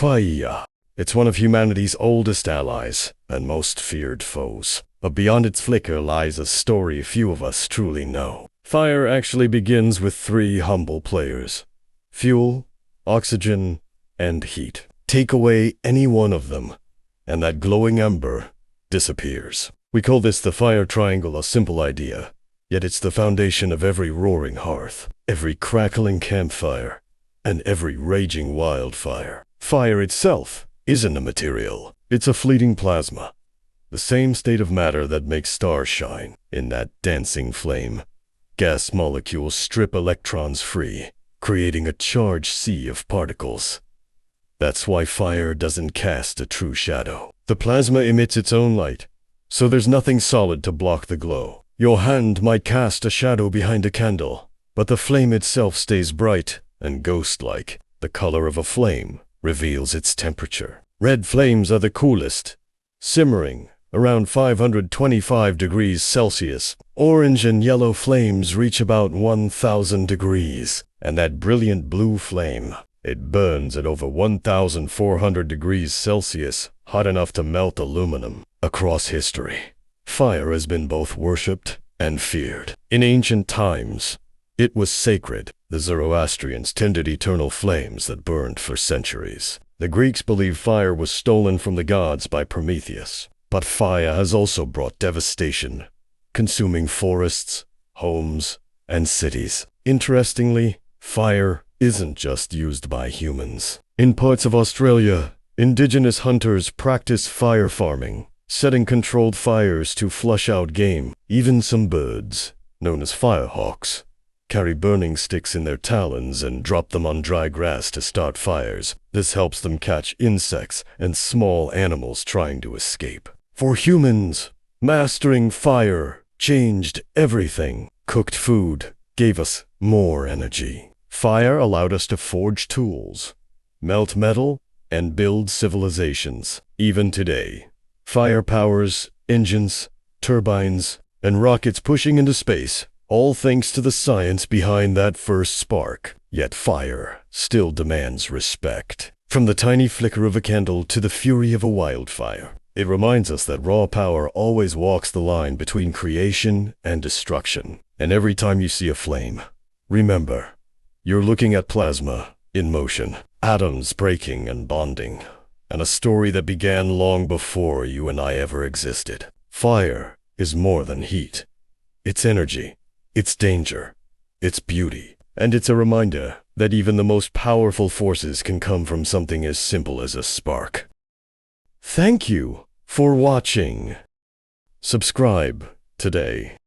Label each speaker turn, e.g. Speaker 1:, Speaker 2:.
Speaker 1: Fire. It's one of humanity's oldest allies and most feared foes. But beyond its flicker lies a story few of us truly know. Fire actually begins with three humble players: fuel, oxygen, and heat. Take away any one of them, and that glowing ember disappears. We call this the fire triangle, a simple idea, yet it's the foundation of every roaring hearth, every crackling campfire, and every raging wildfire. Fire itself isn't a material, it's a fleeting plasma, the same state of matter that makes stars shine. In that dancing flame, gas molecules strip electrons free, creating a charged sea of particles. That's why fire doesn't cast a true shadow. The plasma emits its own light, so there's nothing solid to block the glow. Your hand might cast a shadow behind a candle, but the flame itself stays bright and ghost-like. The color of a flame reveals its temperature. Red flames are the coolest, simmering around 525 degrees Celsius. Orange and yellow flames reach about 1,000 degrees. And that brilliant blue flame, it burns at over 1,400 degrees Celsius, hot enough to melt aluminum. Across history, fire has been both worshipped and feared. In ancient times, it was sacred. The Zoroastrians tended eternal flames that burned for centuries. The Greeks believed fire was stolen from the gods by Prometheus. But fire has also brought devastation, consuming forests, homes, and cities. Interestingly, fire isn't just used by humans. In parts of Australia, indigenous hunters practice fire farming, setting controlled fires to flush out game. Even some birds, known as firehawks, carry burning sticks in their talons and drop them on dry grass to start fires. This helps them catch insects and small animals trying to escape. For humans, mastering fire changed everything. Cooked food gave us more energy. Fire allowed us to forge tools, melt metal, and build civilizations. Even today, fire powers engines, turbines, and rockets pushing into space, all thanks to the science behind that first spark. Yet fire still demands respect. From the tiny flicker of a candle to the fury of a wildfire, it reminds us that raw power always walks the line between creation and destruction. And every time you see a flame, remember, you're looking at plasma in motion, atoms breaking and bonding, and a story that began long before you and I ever existed. Fire is more than heat. It's energy, it's danger, it's beauty, and it's a reminder that even the most powerful forces can come from something as simple as a spark. Thank you for watching. Subscribe today.